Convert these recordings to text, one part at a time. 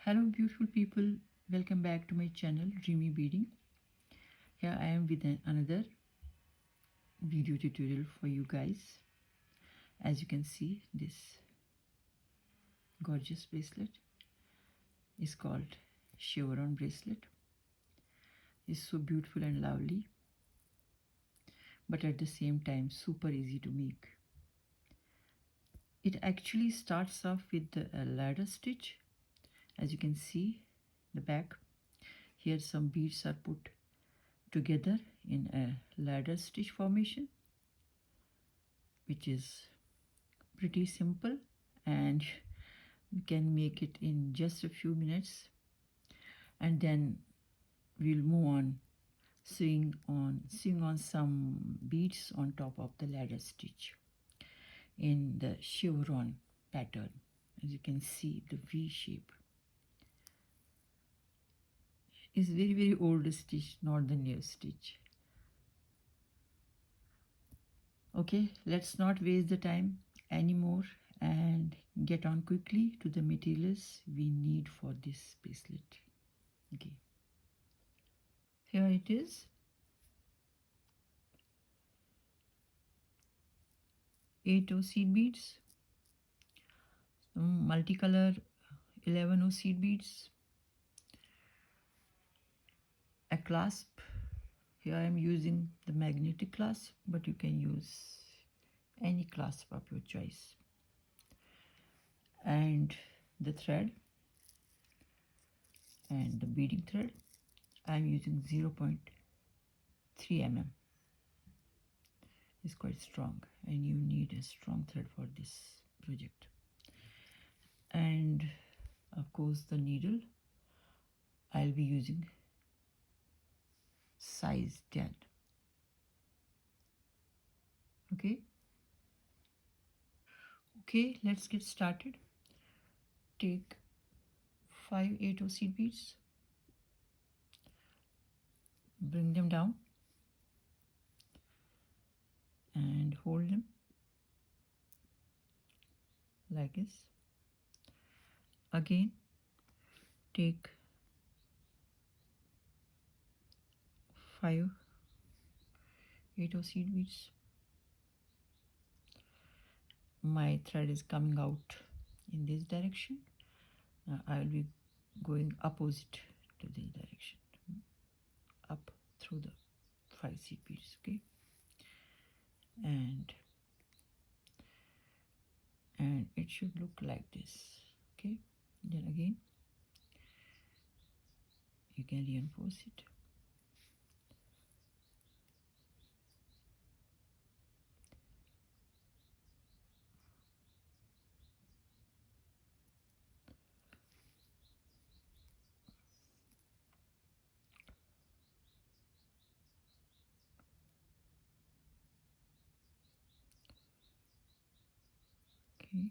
Hello beautiful people, welcome back to my channel Dreamy Beading. Here I am with another video tutorial for you guys. As you can see, this gorgeous bracelet is called Chevron Bracelet. It's so beautiful and lovely, but at the same time super easy to make. It actually starts off with the ladder stitch. As you can see the back, here some beads are put together in a ladder stitch formation, which is pretty simple and we can make it in just a few minutes, and then we'll move on sewing on some beads on top of the ladder stitch in the chevron pattern. As you can see, the V shape is very old stitch, not the new stitch. Okay, let's not waste the time anymore and get on quickly to the materials we need for this bracelet. Okay, here it is. 8 seed beads, some multicolor 11 seed beads, a clasp. Here I am using the magnetic clasp, but you can use any clasp of your choice. And the thread and the beading thread, I am using 0.3 mm. It's quite strong and you need a strong thread for this project. And of course the needle, I'll be using size 10. Okay, let's get started. Take 5 8 seed beads, bring them down and hold them like this. Again, take 5 8 seed beads. My thread is coming out in this direction. Now I will be going opposite to this direction, up through the 5 seed beads. Okay, and it should look like this. Okay, then again you can reinforce it. Okay,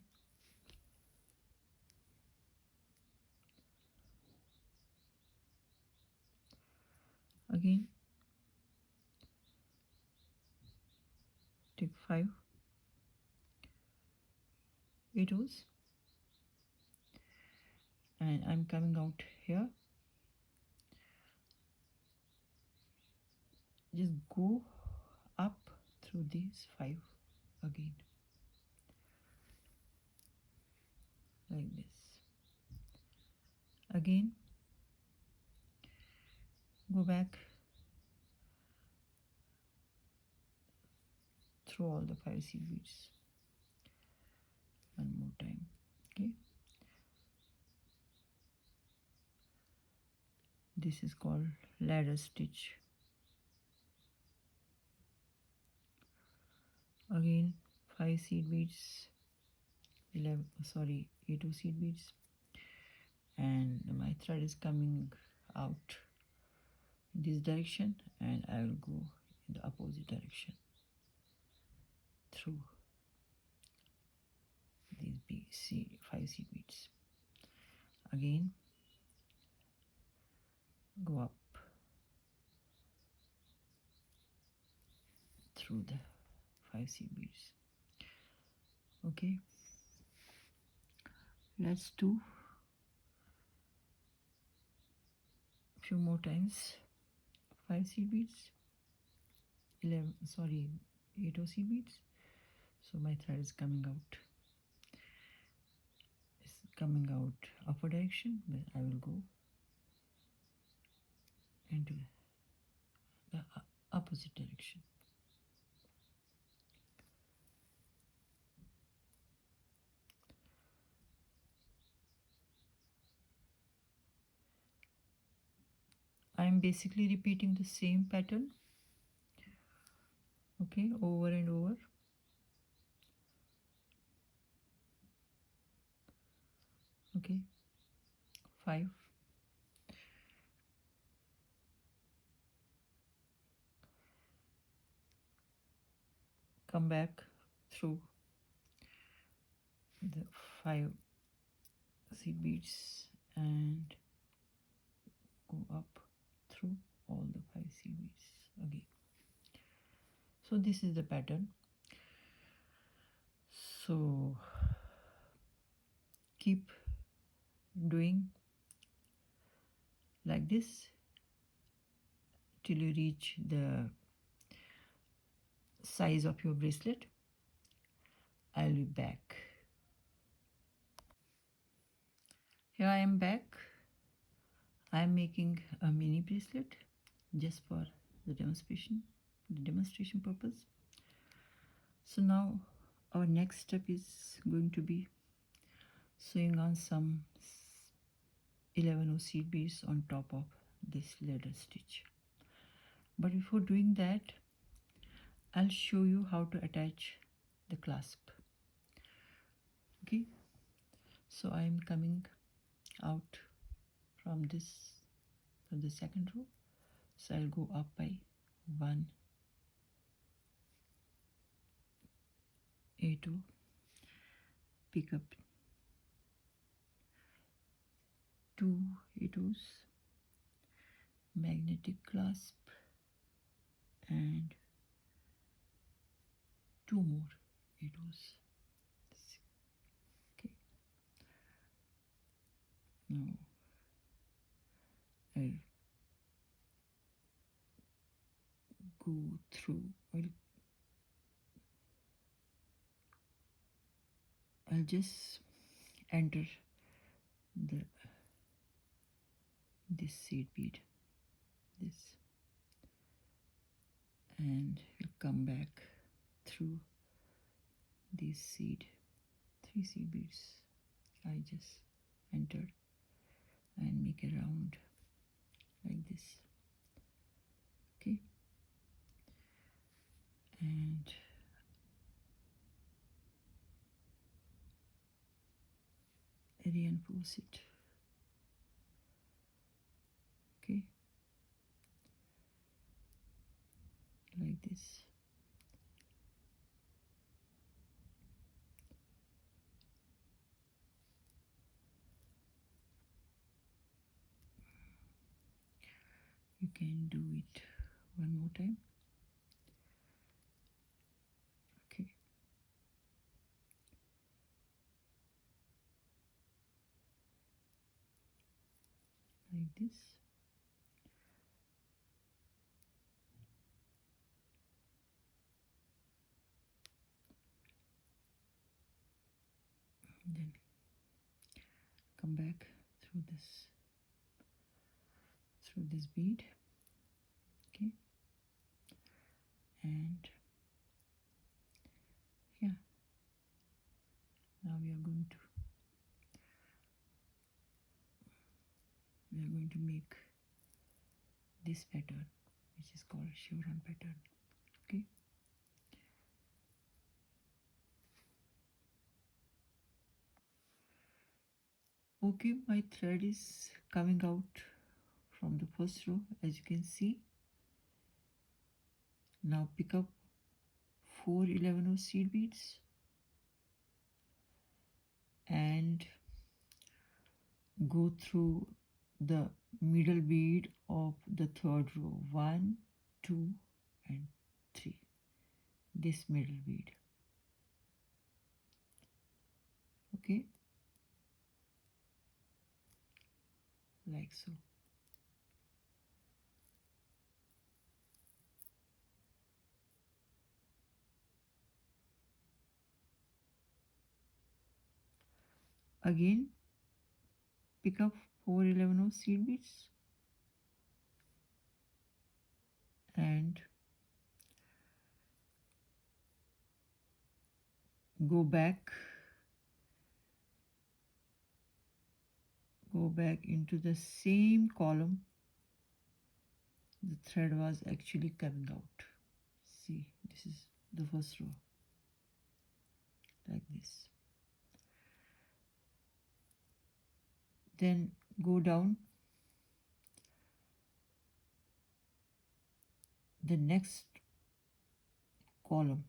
again take 5 8 and I'm coming out here. Just go up through these 5 again, like this. Again go back through all the 5 seed beads one more time. Okay, this is called ladder stitch. Again 5 seed beads, 8 seed beads, and my thread is coming out in this direction and I will go in the opposite direction through these 5 seed beads. Again go up through the 5 seed beads. Okay, let's do few more times. 5 seed beads, 11, sorry, 8 of seed beads. So my thread is coming out. It's coming out upward direction, but I will go into the opposite direction. I am basically repeating the same pattern, okay, over and over. Okay, 5. Come back through the 5 seed beads and go up through all the 5 seed beads again. So this is the pattern. So keep doing like this till you reach the size of your bracelet. I'll be back. Here I am back. I am making a mini bracelet just for the demonstration purpose. So now our next step is going to be sewing on some 11 seed beads on top of this ladder stitch. But before doing that, I'll show you how to attach the clasp. Okay, so I am coming out from the second row. So I'll go up by 1 A2, pick up 2 A2s, magnetic clasp, and 2 more A2s. Okay, now I'll go through. I'll just enter this seed bead, this, and we'll come back through these 3 seed beads I just entered and make a round like this. Okay, and reinforce it. Okay, like this. You can do it one more time. Okay, like this. Then come back through this bead. Okay, and yeah, now we are going to make this pattern, which is called chevron pattern. Okay, okay, my thread is coming out from the first row, as you can see. Now pick up 4 11 seed beads and go through the middle bead of the third row, 1 2 and 3, this middle bead. Okay, like so. Again pick up 4 11 seed beads and go back into the same column the thread was actually coming out. See, this is the first row, like this. Then go down the next column,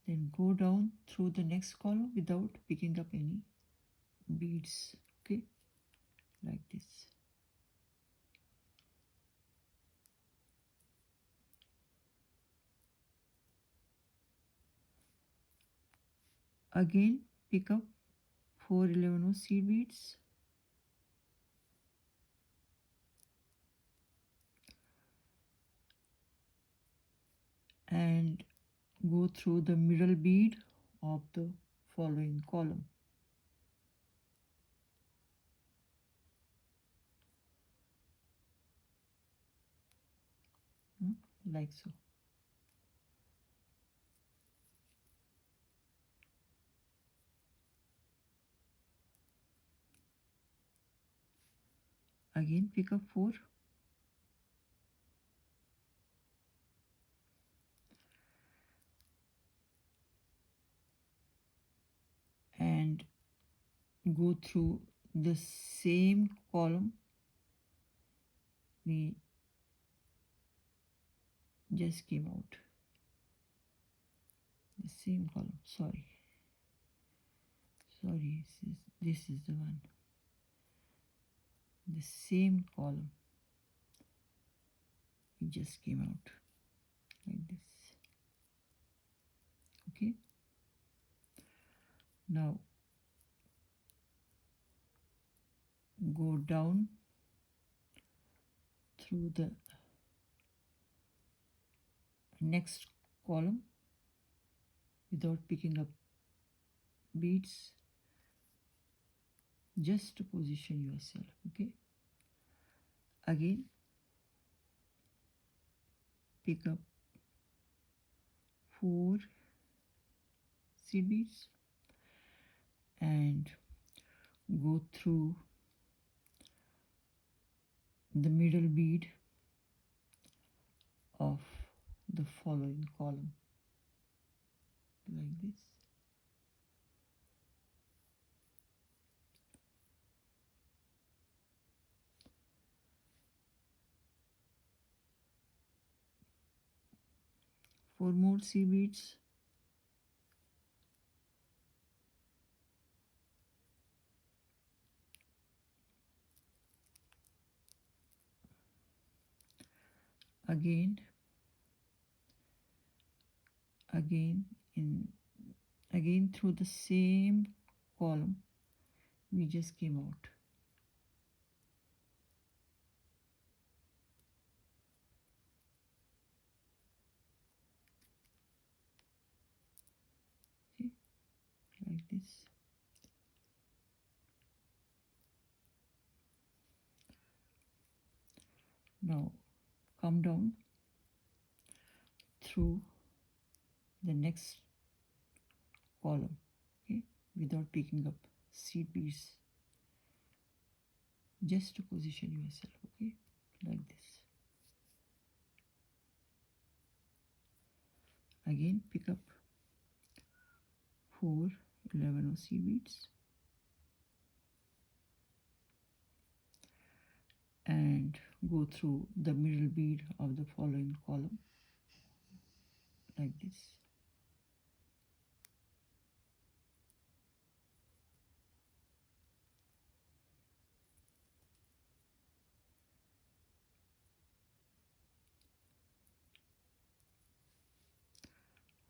then go down through the next column without picking up any beads, okay, like this. Again pick up 4 11 seed beads and go through the middle bead of the following column. Like so. Again pick up 4 and go through the same column we just came out. The same column, sorry, this is the one, the same column it just came out like this. Okay, now go down through the next column without picking up beads, just to position yourself. Okay, again pick up 4 seed beads and go through the middle bead of the following column, like this. Four more seed beads again through the same column we just came out. Okay, like this. Now come down through the next column, okay, without picking up seed beads, just to position yourself. Okay, like this. Again pick up 4 11 seed beads and go through the middle bead of the following column, like this.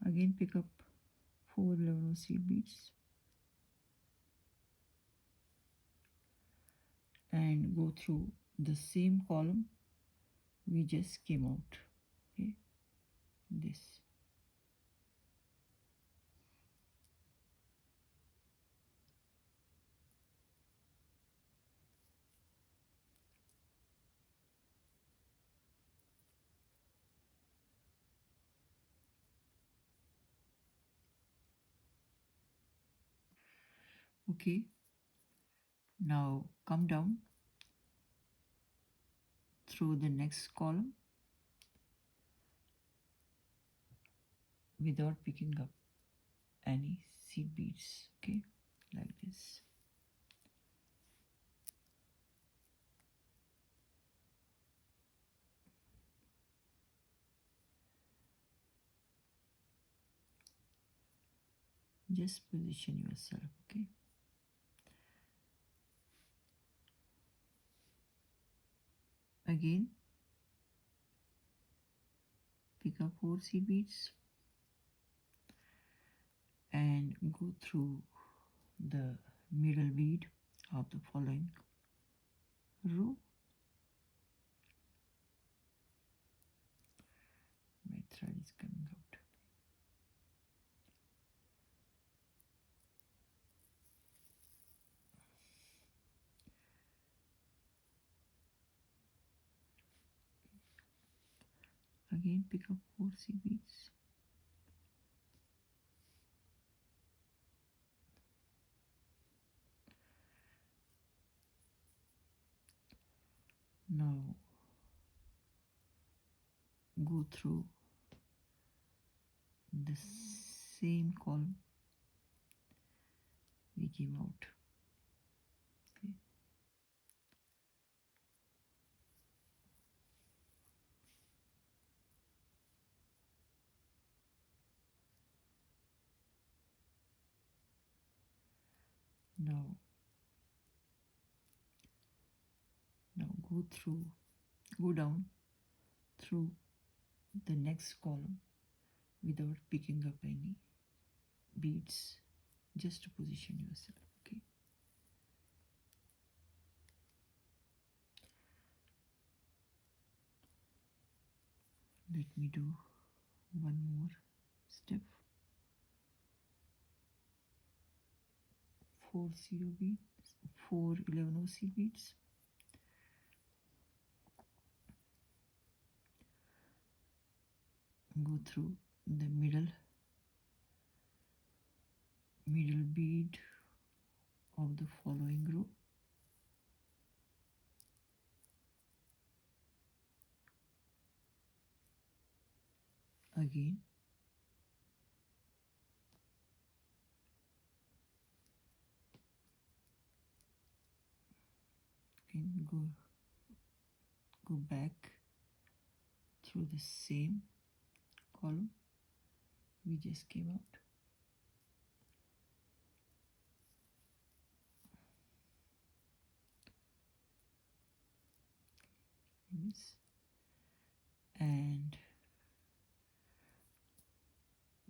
Again pick up 4 11 seed beads and go through the same column we just came out. Okay, this. Okay, now come down through the next column without picking up any seed beads. Okay, like this. Just position yourself. Okay, again pick up 4 seed beads and go through the middle bead of the following row. My thread is coming out. Again pick up 4 seed beads. Now go through the same column we came out. Okay. Now go down through the next column without picking up any beads, just to position yourself. Okay, let me do one more step. 4 0 beads, 4 11 OC beads. Go through the middle bead of the following row. Again go back through the same column we just came out. Yes. And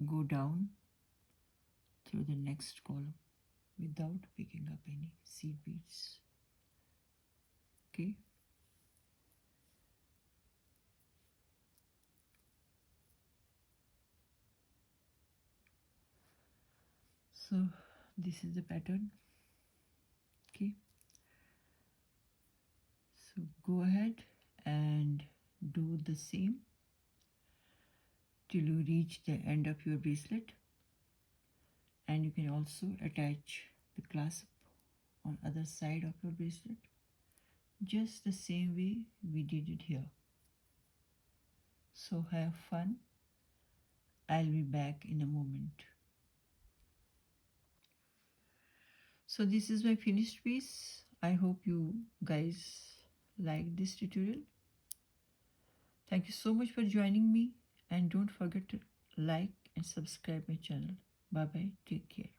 go down through the next column without picking up any seed beads. Okay, so this is the pattern. Okay, so go ahead and do the same till you reach the end of your bracelet, and you can also attach the clasp on other side of your bracelet just the same way we did it here. So have fun. I'll be back in a moment. So this is my finished piece. I hope you guys like this tutorial. Thank you so much for joining me, and don't forget to like and subscribe my channel. Bye bye. Take care.